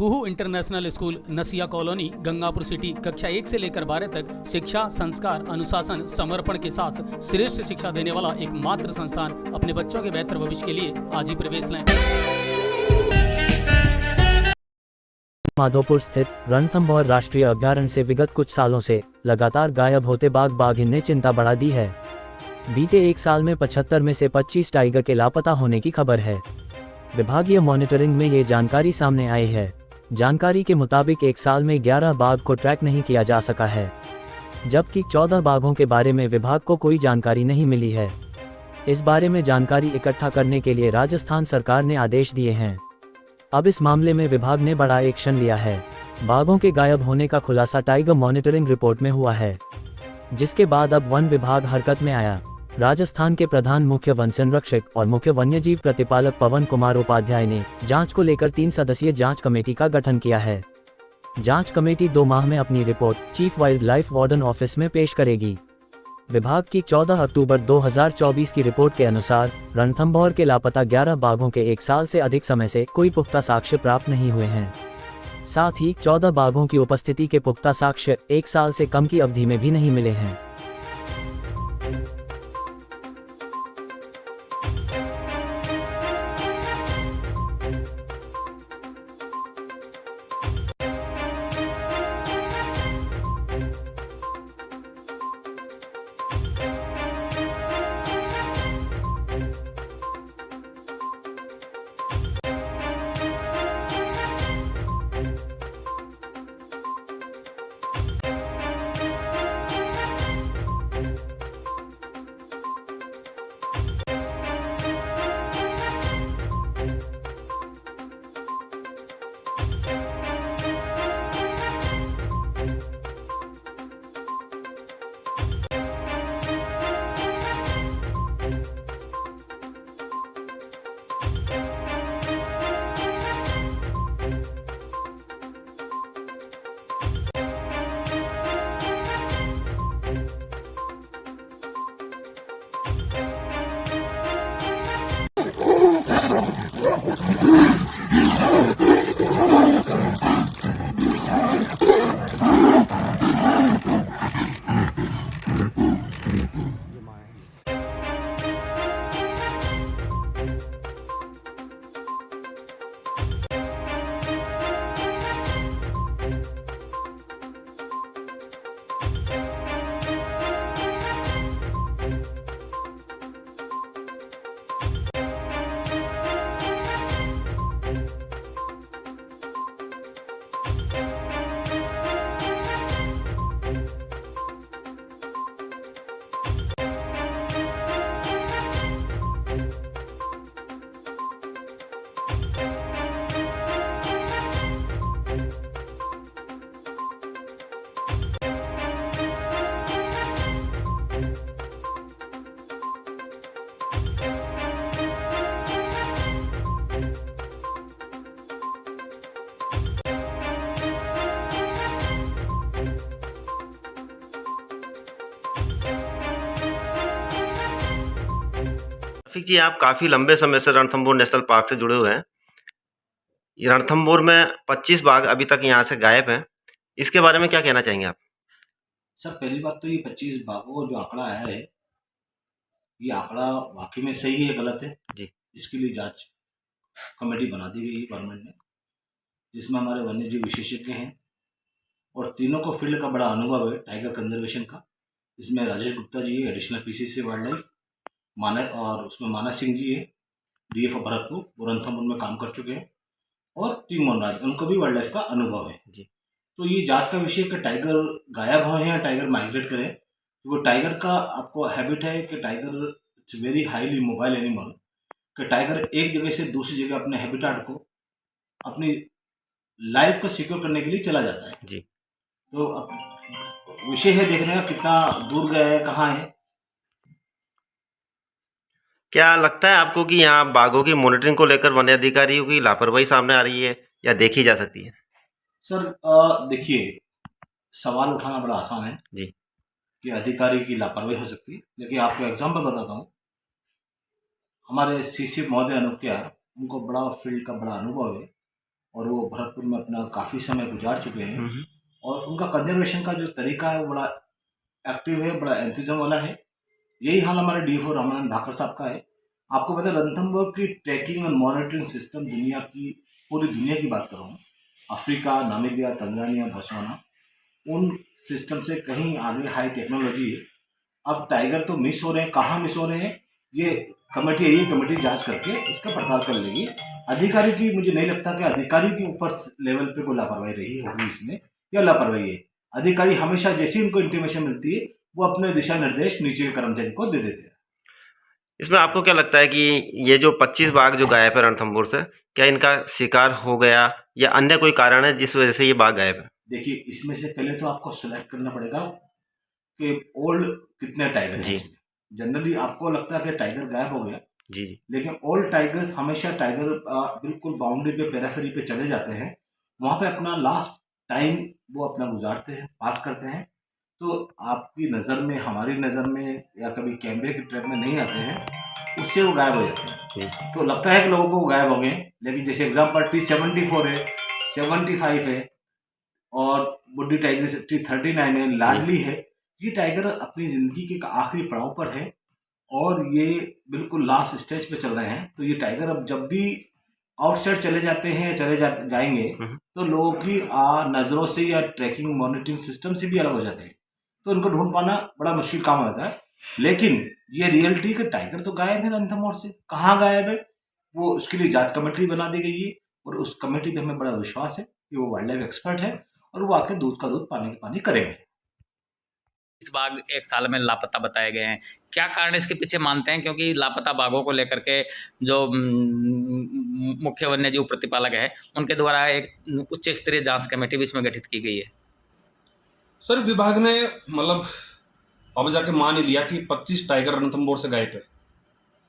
कुहू international school नसिया colony Gangapur city कक्षा 1 से लेकर 12 तक शिक्षा, संस्कार, अनुशासन, समर्पण के साथ श्रेष्ठ शिक्षा देने वाला एकमात्र संस्थान। अपने बच्चों के बेहतर भविष्य के लिए आज ही प्रवेश लें। माधोपुर स्थित रणथंभौर राष्ट्रीय अभयारण्य से विगत कुछ सालों से लगातार गायब होते बाघिन ने चिंता बढ़ा दी है। बीते एक साल में 75 में से 25 टाइगर के लापता होने की खबर है। विभागीय मॉनिटरिंग में ये जानकारी सामने आई है। जानकारी के मुताबिक एक साल में 11 बाघ को ट्रैक नहीं किया जा सका है, जबकि 14 बाघों के बारे में विभाग को कोई जानकारी नहीं मिली है। इस बारे में जानकारी इकट्ठा करने के लिए राजस्थान सरकार ने आदेश दिए हैं। अब इस मामले में विभाग ने बड़ा एक्शन लिया है। बाघों के गायब होने का खुलासा टाइगर मॉनिटरिंग रिपोर्ट में हुआ है, जिसके बाद अब वन विभाग हरकत में आया। राजस्थान के प्रधान मुख्य वन संरक्षक और मुख्य वन्यजीव प्रतिपालक पवन कुमार उपाध्याय ने जांच को लेकर 3 सदस्यीय जांच कमेटी का गठन किया है। जांच कमेटी 2 माह में अपनी report chief wild life warden office में पेश करेगी। विभाग की 14 अक्टूबर 2024 की रिपोर्ट के अनुसार रणथंभौर के लापता 11 बाघों के एक साल से अधिक समय से कोई पुख्ता साक्ष्य प्राप्त नहीं हुए हैं। साथ ही 14 बाघों की उपस्थिति के पुख्ता साक्ष्य 1 साल से कम की अवधि में भी नहीं मिले हैं। रफीक जी, आप काफ़ी लंबे समय से रणथंभौर नेशनल पार्क से जुड़े हुए हैं। ये रणथंभौर में 25 बाघ अभी तक यहाँ से गायब हैं। इसके बारे में क्या कहना चाहेंगे आप? सर, पहली बात तो ये 25 बाघों का जो आंकड़ा आया है, ये आंकड़ा वाकई में सही है गलत है जी। इसके लिए जांच कमेटी बना दी गई है गवर्नमेंट ने, जिसमें हमारे वन्यजीव विशेषज्ञ हैं और तीनों को फील्ड का बड़ा अनुभव है टाइगर कंजर्वेशन का। इसमें राजेश गुप्ता जी है, एडिशनल पीसीसी वाइल्ड लाइफ, और उसमें मानस सिंह जी है, डीएफ भरतपुर, वो रणथंभौर में काम कर चुके हैं, और टीम मोनराज, उनको भी वाइल्ड लाइफ का अनुभव है जी। तो ये जांच का विषय कि टाइगर गायब हुए हैं या टाइगर माइग्रेट करें। वो टाइगर का आपको हैबिट है कि tiger it's very highly mobile animal, कि टाइगर एक जगह से दूसरी जगह अपने हैबिटाट को, अपनी लाइफ को सिक्योर करने के लिए चला जाता है जी। तो अब विषय है देखने का कितना दूर गया है, कहाँ है। क्या लगता है आपको कि यहाँ बाघों की मॉनिटरिंग को लेकर वन अधिकारियों की लापरवाही सामने आ रही है या देखी जा सकती है? सर देखिए, सवाल उठाना बड़ा आसान है जी। कि अधिकारी की लापरवाही हो सकती है, लेकिन आपको एग्जाम्पल बताता हूँ। हमारे सीसी महोदय अनूप, उनको बड़ा फील्ड का बड़ा अनुभव है और वो भरतपुर में अपना काफ़ी समय गुजार चुके हैं। और उनका कंजर्वेशन का जो तरीका है वो बड़ा एक्टिव है, बड़ा एंथुसिज्म वाला है। यही हाल हमारे डीएफओ रामानंद भाकर साहब का है। आपको पता है रणथंभौर की ट्रैकिंग और मॉनिटरिंग सिस्टम दुनिया की, पूरी दुनिया की बात कर रहा हूँ, अफ्रीका, नामीबिया, तंजानिया, बोत्सवाना, उन सिस्टम से कहीं आगे हाई टेक्नोलॉजी है। अब टाइगर तो मिस हो रहे हैं, कहाँ मिस हो रहे हैं ये कमेटी जांच करके इसका पड़ताल कर लेगी। अधिकारी की, मुझे नहीं लगता कि अधिकारी के ऊपर लेवल पे कोई लापरवाही रही होगी इसमें, या लापरवाही है। अधिकारी हमेशा जैसी उनको इंटीमेशन मिलती है वो अपने दिशा निर्देश नीचे के कर्मचारी को दे देते हैं। इसमें आपको क्या लगता है कि ये जो 25 बाघ जो गायब है रणथंभौर से, क्या इनका शिकार हो गया या अन्य कोई कारण है जिस वजह से ये बाघ गायब है? देखिए, इसमें से पहले तो आपको सिलेक्ट करना पड़ेगा कि ओल्ड कितने टाइगर हैं जी। इसमें। जनरली आपको लगता है कि टाइगर गायब हो गया, जी जी। लेकिन ओल्ड टाइगर्स हमेशा टाइगर बिल्कुल बाउंड्री पे, पेराफेरी पे चले जाते हैं, वहाँ पे अपना लास्ट टाइम वो अपना गुजारते हैं, पास करते हैं। तो आपकी नज़र में, हमारी नज़र में, या कभी कैमरे की ट्रैप में नहीं आते हैं, उससे वो गायब हो जाते हैं। तो लगता है कि लोगों को वो गायब हो गए, लेकिन जैसे एग्जाम्पल T74 है, 75 है, और बुड्ढी टाइगर T39 है, लाडली है। ये टाइगर अपनी ज़िंदगी के आखिरी पड़ाव पर है और ये बिल्कुल लास्ट स्टेज पे चल रहे हैं। तो ये टाइगर अब जब भी आउटसाइड चले जाते हैं, जाएंगे, तो लोगों की नज़रों से या ट्रैकिंग मॉनिटरिंग सिस्टम से भी अलग हो जाते हैं। तो उनको ढूंढ पाना बड़ा मुश्किल काम होता है। लेकिन ये रियलिटी कि टाइगर तो गायब है रणथंभौर से, कहाँ गायब है वो, उसके लिए जांच कमेटी बना दी गई है। और उस कमेटी पे हमें बड़ा विश्वास है कि वो वाइल्ड लाइफ एक्सपर्ट है और वो आके दूध का दूध, पानी का पानी करेंगे। इस बाघ एक साल में लापता बताए गए हैं, क्या कारण इसके पीछे मानते हैं? क्योंकि लापता बाघों को लेकर के जो मुख्य वन्यजीव प्रतिपालक है उनके द्वारा एक उच्च स्तरीय जांच कमेटी भी इसमें गठित की गई है। सर, विभाग ने मतलब अब जाके मान ही लिया कि 25 टाइगर रणथंभौर से गायब है।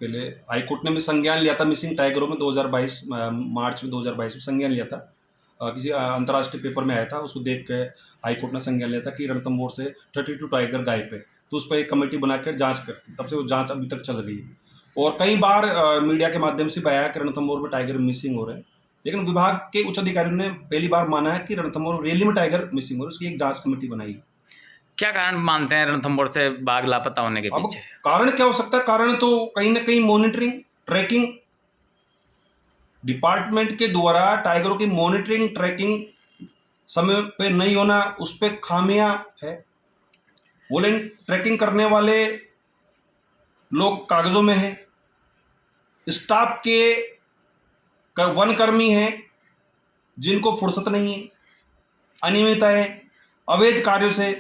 पहले हाईकोर्ट ने भी संज्ञान लिया था मिसिंग टाइगरों में, 2022 मार्च में 2022 में संज्ञान लिया था। किसी अंतर्राष्ट्रीय पेपर में आया था, उसको देख के हाईकोर्ट ने संज्ञान लिया था कि रणथंभौर से 32 टाइगर गायब है। तो उस पर एक कमेटी बनाकर जांच करती, तब से वो जांच अभी तक चल रही है। और कई बार मीडिया के माध्यम से भी आया कि रणथंभौर में टाइगर मिसिंग हो रहे हैं, लेकिन विभाग के उच्च अधिकारियों ने पहली बार माना है कि रणथंभौर रियली में टाइगर मिसिंग हो रहे हैं। उसकी एक जांच कमेटी बनाई। क्या कारण मानते हैं रणथंभौर से बाघ लापता होने के अब पीछे? कारण क्या हो सकता है? कारण तो कहीं ना कहीं मॉनिटरिंग, ट्रैकिंग, डिपार्टमेंट के द्वारा टाइगरों की मॉनिटरिंग, ट्रैकिंग समय पे नहीं होना, उस पर खामियां है। ट्रैकिंग करने वाले लोग कागजों में हैं, स्टाफ के वन कर्मी हैं जिनको फुर्सत नहीं है, अनियमितता है, अवैध कार्यों से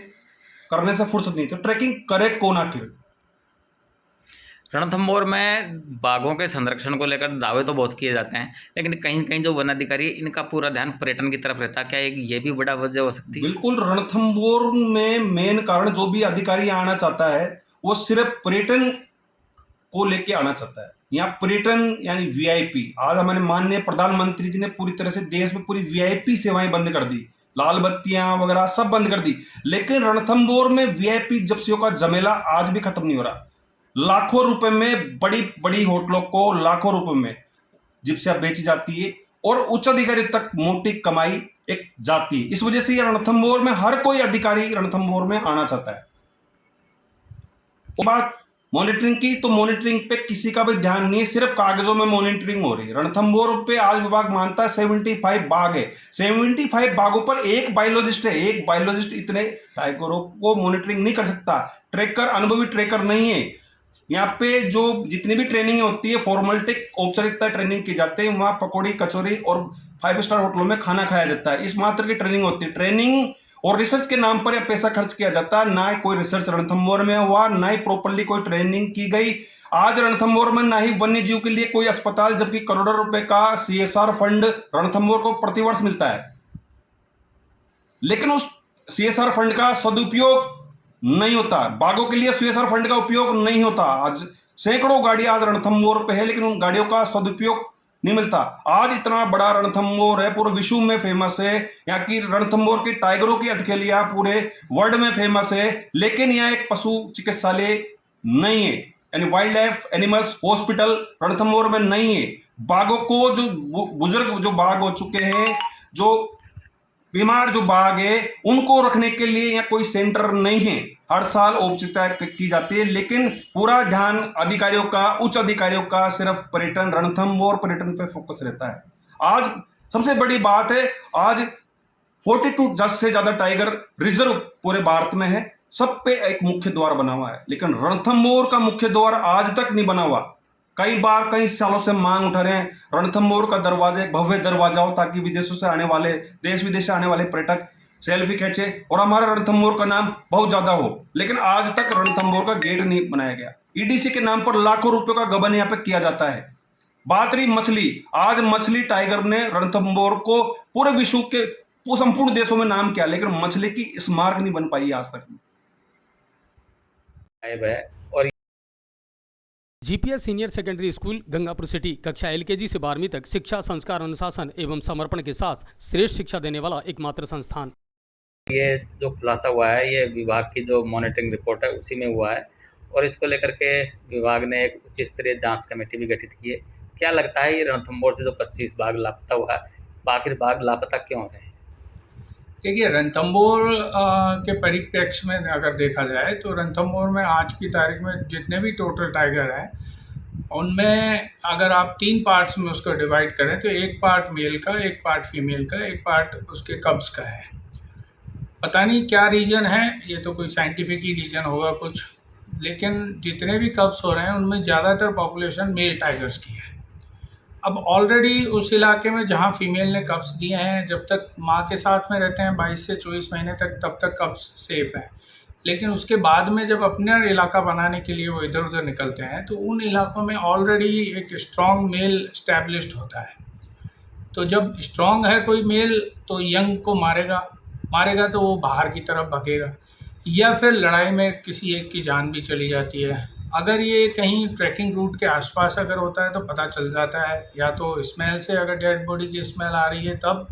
करने से फुर्सत नहीं। तो ट्रैकिंग करे कौन आखिर? रणथंभौर में बाघों के संरक्षण को लेकर दावे तो बहुत किए जाते हैं, लेकिन कहीं कहीं जो वन अधिकारी, इनका पूरा ध्यान पर्यटन की तरफ रहता है। क्या ये भी बड़ा वजह हो सकती है? बिल्कुल, रणथंभौर में मेन कारण जो भी अधिकारी आना चाहता है वो सिर्फ पर्यटन को लेके आना चाहता है। यहाँ पर्यटन यानी वीआईपी, आज हमारे माननीय प्रधानमंत्री जी ने पूरी तरह से देश में पूरी वीआईपी सेवाएं बंद कर दी, लाल बत्तियां वगैरह सब बंद कर दी। लेकिन रणथंभौर में वीआईपी जिप्सियों का झमेला आज भी खत्म नहीं हो रहा। लाखों रुपए में बड़ी बड़ी होटलों को लाखों रुपए में जिप्सियां बेची जाती है और उच्च अधिकारी तक मोटी कमाई एक जाती है। इस वजह से रणथंभौर में हर कोई अधिकारी रणथंभौर में आना चाहता है। बात मॉनिटरिंग की, तो मॉनिटरिंग पे किसी का भी ध्यान नहीं है, सिर्फ कागजों में मॉनिटरिंग हो रही है। रणथंभौर पे आज विभाग मानता है 75 बाघ है, 75 बाघों पर एक बायोलॉजिस्ट है। एक बायोलॉजिस्ट इतने टाइगरों को मॉनिटरिंग नहीं कर सकता। ट्रैकर, अनुभवी ट्रैकर नहीं है। यहाँ पे जो जितनी भी ट्रेनिंग होती है, फॉर्मेलिटी, औपचारिकता ट्रेनिंग की जाती है, वहां पकौड़ी, कचौरी और 5 स्टार होटलों में खाना खाया जाता है। इस मात्र की ट्रेनिंग होती है। ट्रेनिंग और रिसर्च के नाम पर पैसा खर्च किया जाता है। ना ही कोई रिसर्च रणथंभौर में हुआ, ना ही प्रॉपर्ली कोई ट्रेनिंग की गई। आज रणथंभौर में ना ही वन्य जीव के लिए कोई अस्पताल, जबकि करोड़ों रुपए का CSR फंड रणथंभौर को प्रतिवर्ष मिलता है, लेकिन उस CSR फंड का सदुपयोग नहीं होता। बाघों के लिए CSR फंड का उपयोग नहीं होता। आज सैकड़ों गाड़ी आज रणथंभौर पे है, लेकिन उन गाड़ियों का सदुपयोग नहीं मिलता। आज इतना बड़ा रणथंभौर है, पूरे विश्व में फेमस है। यहाँ की रणथंभौर की टाइगरों की अटकेलियां पूरे वर्ल्ड में फेमस है, लेकिन यहाँ एक पशु चिकित्सालय नहीं है, यानी wild life animals hospital Ranthambore में नहीं है। बाघों को जो बुजुर्ग जो बाघ हो चुके हैं, जो बीमार जो बाघ है, उनको रखने के लिए यहाँ कोई सेंटर नहीं है। हर साल औपचारिकता की जाती है, लेकिन पूरा ध्यान अधिकारियों का, उच्च अधिकारियों का सिर्फ पर्यटन, रणथंभौर पर्यटन पे फोकस रहता है। आज सबसे बड़ी बात है, आज 42 से ज्यादा टाइगर रिजर्व पूरे भारत में है। सब पे एक मुख्य द्वार बना हुआ है, लेकिन रणथंभौर का मुख्य द्वार आज तक नहीं बना हुआ। कई बार कई सालों से मांग उठा रहे हैं, रणथंभौर का दरवाजा एक भव्य दरवाजा हो, ताकि विदेशों से आने वाले, देश विदेश से आने वाले पर्यटक सेल्फी खींचे और हमारा रणथंभौर का नाम बहुत ज्यादा हो। लेकिन आज तक रणथंभौर का गेट नहीं बनाया गया। ईडीसी के नाम पर लाखों रुपयों का गबन यहाँ पे किया जाता है। बात रही मछली, आज मछली टाइगर ने रणथंभौर को पूरे विश्व के संपूर्ण देशों में नाम किया, लेकिन मछली की स्मारक नहीं बन पाई आज तक। और GPS senior secondary school Gangapur city कक्षा एलकेजी से 12वीं तक शिक्षा, संस्कार, अनुशासन एवं समर्पण के साथ श्रेष्ठ शिक्षा देने वाला एकमात्र संस्थान। ये जो खुलासा हुआ है ये विभाग की जो मॉनिटरिंग रिपोर्ट है उसी में हुआ है, और इसको लेकर के विभाग ने एक उच्च स्तरीय जांच कमेटी भी गठित की है। क्या लगता है ये रणथंभौर से जो 25 बाघ लापता हुआ है, बाकी बाघ लापता क्यों हो रहे हैं? देखिए, रणथंभौर के परिप्रेक्ष्य में अगर देखा जाए तो रणथंभौर में आज की तारीख में जितने भी टोटल टाइगर हैं, उनमें अगर आप 3 पार्ट्स में उसको डिवाइड करें तो एक पार्ट मेल का, एक पार्ट फीमेल का, एक पार्ट उसके कब्स का है। पता नहीं क्या रीज़न है, ये तो कोई साइंटिफिक ही रीज़न होगा कुछ, लेकिन जितने भी कब्स हो रहे हैं उनमें ज़्यादातर पॉपुलेशन मेल टाइगर्स की है। अब ऑलरेडी उस इलाके में जहाँ फीमेल ने कब्स दिए हैं, जब तक माँ के साथ में रहते हैं 22 से 24 महीने तक, तब तक कब्स सेफ़ हैं। लेकिन उसके बाद में जब अपना इलाका बनाने के लिए वो इधर उधर निकलते हैं तो उन इलाकों में ऑलरेडी एक स्ट्रॉन्ग मेल इस्टेब्लिश्ड होता है। तो जब स्ट्रॉन्ग है कोई मेल तो यंग को मारेगा तो वो बाहर की तरफ भगेगा, या फिर लड़ाई में किसी एक की जान भी चली जाती है। अगर ये कहीं ट्रैकिंग रूट के आसपास अगर होता है तो पता चल जाता है, या तो स्मेल से, अगर डेड बॉडी की स्मेल आ रही है तब,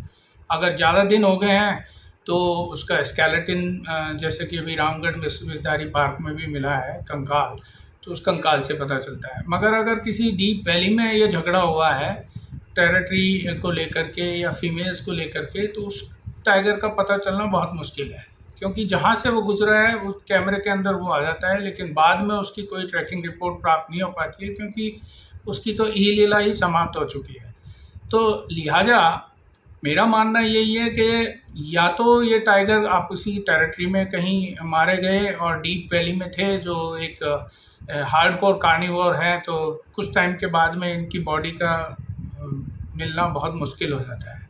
अगर ज़्यादा दिन हो गए हैं तो उसका स्केलेटन, जैसे कि अभी रामगढ़ में विषधारी पार्क में भी मिला है कंकाल, तो उस कंकाल से पता चलता है। मगर अगर किसी डीप वैली में ये झगड़ा हुआ है टेरिटरी को लेकर के या फीमेल्स को लेकर के, तो उस टाइगर का पता चलना बहुत मुश्किल है, क्योंकि जहाँ से वो गुजरा है उस कैमरे के अंदर वो आ जाता है, लेकिन बाद में उसकी कोई ट्रैकिंग रिपोर्ट प्राप्त नहीं हो पाती है, क्योंकि उसकी तो ई लीला ही समाप्त हो चुकी है। तो लिहाजा मेरा मानना यही है कि या तो ये टाइगर आप उसी टेरिटरी में कहीं मारे गए और डीप वैली में थे, जो एक हार्डकोर कार्निवोर है, तो कुछ टाइम के बाद में इनकी बॉडी का मिलना बहुत मुश्किल हो जाता है।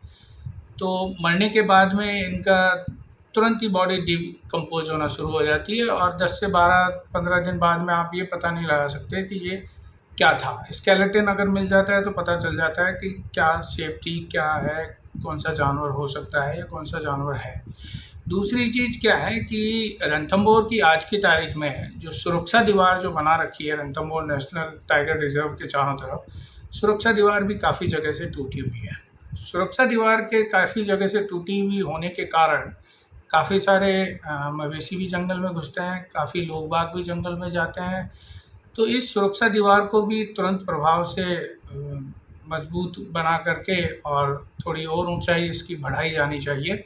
तो मरने के बाद में इनका तुरंत ही बॉडी डिकम्पोज होना शुरू हो जाती है, और 10 से 12-15 दिन बाद में आप ये पता नहीं लगा सकते कि ये क्या था। स्केलेटन अगर मिल जाता है तो पता चल जाता है कि क्या शेप थी, क्या है, कौन सा जानवर हो सकता है या कौन सा जानवर है। दूसरी चीज़ क्या है कि रणथंभौर की आज की तारीख में जो सुरक्षा दीवार जो बना रखी है रणथंभौर नेशनल टाइगर रिजर्व के चारों तरफ, सुरक्षा दीवार भी काफ़ी जगह से टूटी हुई है। सुरक्षा दीवार के काफ़ी जगह से टूटी हुई होने के कारण काफ़ी सारे मवेशी भी जंगल में घुसते हैं, काफ़ी लोग बाग भी जंगल में जाते हैं। तो इस सुरक्षा दीवार को भी तुरंत प्रभाव से मजबूत बना करके और थोड़ी और ऊंचाई इसकी बढ़ाई जानी चाहिए।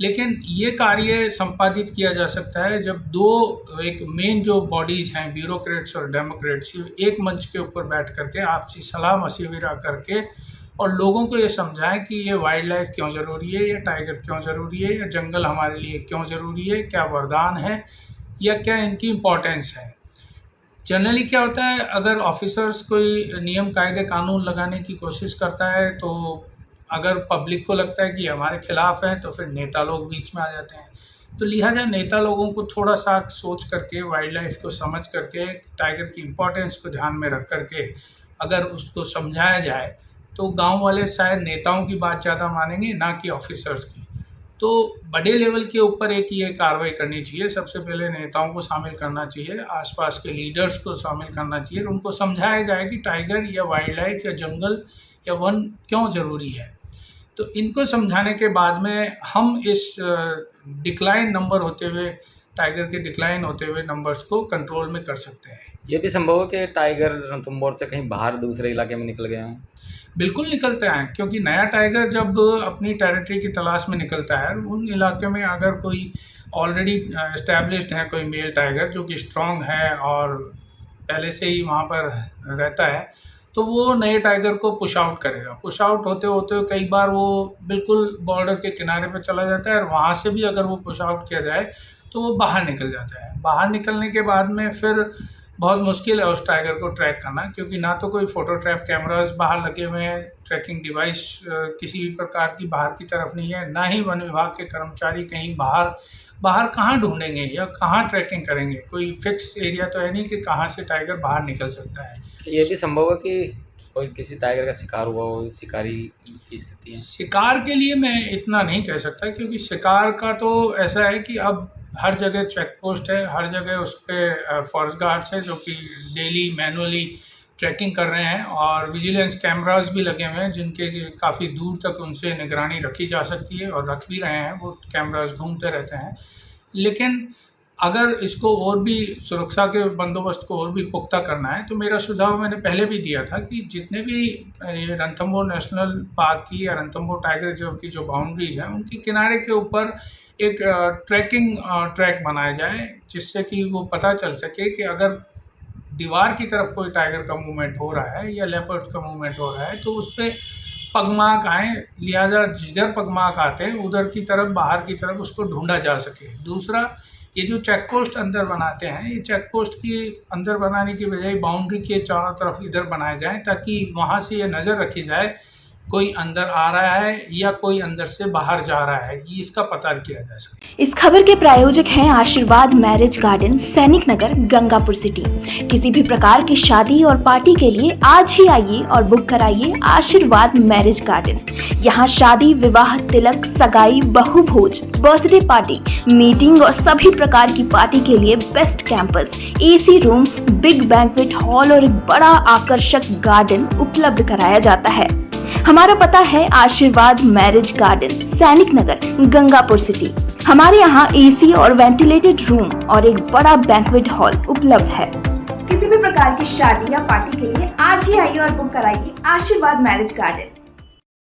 लेकिन ये कार्य संपादित किया जा सकता है जब दो एक मेन जो बॉडीज़ हैं, ब्यूरोक्रेट्स और डेमोक्रेट्स, एक मंच के ऊपर बैठ करके आपसी सलाह मशविरा करके और लोगों को ये समझाएं कि ये वाइल्ड लाइफ क्यों ज़रूरी है, या टाइगर क्यों ज़रूरी है, या जंगल हमारे लिए क्यों ज़रूरी है, क्या वरदान है या क्या इनकी इम्पोर्टेंस है। जनरली क्या होता है, अगर ऑफिसर्स कोई नियम कायदे कानून लगाने की कोशिश करता है तो अगर पब्लिक को लगता है कि हमारे खिलाफ है तो फिर नेता लोग बीच में आ जाते हैं। तो लिहाजा नेता लोगों को थोड़ा सा सोच करके, वाइल्ड लाइफ को समझ करके, टाइगर की इम्पोर्टेंस को ध्यान में रख करके अगर उसको समझाया जाए तो गांव वाले शायद नेताओं की बात ज़्यादा मानेंगे, ना कि ऑफिसर्स की। तो बड़े लेवल के ऊपर एक ये कार्रवाई करनी चाहिए। सबसे पहले नेताओं को शामिल करना चाहिए, आसपास के लीडर्स को शामिल करना चाहिए, उनको समझाया जाए कि टाइगर या वाइल्ड लाइफ या जंगल या वन क्यों ज़रूरी है। तो इनको समझाने के बाद में हम इस डिक्लाइन नंबर होते हुए, टाइगर के डिक्लाइन होते हुए नंबर्स को कंट्रोल में कर सकते हैं। ये भी संभव है कि टाइगर रणथंभौर से कहीं बाहर दूसरे इलाके में निकल गए हैं? बिल्कुल निकलते हैं, क्योंकि नया टाइगर जब अपनी टेरिटरी की तलाश में निकलता है, उन इलाके में अगर कोई ऑलरेडी एस्टैब्लिश्ड है कोई मेल टाइगर जो कि स्ट्रांग है और पहले से ही वहाँ पर रहता है, तो वो नए टाइगर को पुश आउट करेगा। पुश आउट होते होते कई बार वो बिल्कुल बॉर्डर के किनारे पर चला जाता है, और वहाँ से भी अगर वो पुश आउट किया जाए तो वो बाहर निकल जाता है। बाहर निकलने के बाद में फिर बहुत मुश्किल है उस टाइगर को ट्रैक करना, क्योंकि ना तो कोई फ़ोटो ट्रैप कैमरास बाहर लगे हुए हैं, ट्रैकिंग डिवाइस किसी भी प्रकार की बाहर की तरफ नहीं है, ना ही वन विभाग के कर्मचारी कहीं बाहर कहाँ ढूंढेंगे या कहाँ ट्रैकिंग करेंगे। कोई फिक्स एरिया तो है नहीं कि कहाँ से टाइगर बाहर निकल सकता है। ये भी संभव है कि कोई किसी टाइगर का शिकार हुआ हो, शिकारी की स्थिति है। शिकार के लिए मैं इतना नहीं कह सकता, क्योंकि शिकार का तो ऐसा है कि अब हर जगह चेक पोस्ट है, हर जगह उस पर फॉरेस्ट गार्ड्स है जो कि डेली मैनुअली ट्रैकिंग कर रहे हैं, और विजिलेंस कैमरास भी लगे हुए हैं जिनके काफ़ी दूर तक उनसे निगरानी रखी जा सकती है, और रख भी रहे हैं। वो कैमरास घूमते रहते हैं। लेकिन अगर इसको और भी सुरक्षा के बंदोबस्त को और भी पुख्ता करना है, तो मेरा सुझाव मैंने पहले भी दिया था कि जितने भी ये रणथंभौर नेशनल पार्क की या रणथंभौर टाइगर रिजर्व की जो बाउंड्रीज हैं, उनके किनारे के ऊपर एक ट्रैकिंग ट्रैक बनाया जाए, जिससे कि वो पता चल सके कि अगर दीवार की तरफ कोई टाइगर का मूवमेंट हो रहा है या लेपर्ड का मूवमेंट हो रहा है तो उस पर पगमार्क आए, लिहाजा जिधर पगमार्क आते हैं उधर की तरफ, बाहर की तरफ उसको ढूंढा जा सके। दूसरा, ये जो चेक पोस्ट अंदर बनाते हैं, ये चेक पोस्ट की अंदर बनाने की बजाय बाउंड्री के चारों तरफ इधर बनाए जाएं, ताकि वहाँ से ये नज़र रखी जाए कोई अंदर आ रहा है या कोई अंदर से बाहर जा रहा है, ये इसका पता किया जा सके। इस खबर के प्रायोजक हैं आशीर्वाद मैरिज गार्डन, सैनिक नगर, गंगापुर सिटी। किसी भी प्रकार की शादी और पार्टी के लिए आज ही आइए और बुक कराइए आशीर्वाद मैरिज गार्डन। यहाँ शादी, विवाह, तिलक, सगाई, बहु भोज, बर्थडे पार्टी, मीटिंग और सभी प्रकार की पार्टी के लिए best campus, AC room, big banquet hall और एक बड़ा आकर्षक गार्डन उपलब्ध कराया जाता है। हमारा पता है आशीर्वाद मैरिज गार्डन, सैनिक नगर, गंगापुर सिटी। हमारे यहाँ AC और वेंटिलेटेड रूम और एक बड़ा बैंक्वेट हॉल उपलब्ध है। किसी भी प्रकार की शादी या पार्टी के लिए आज ही आइए और बुक कराइए आशीर्वाद मैरिज गार्डन।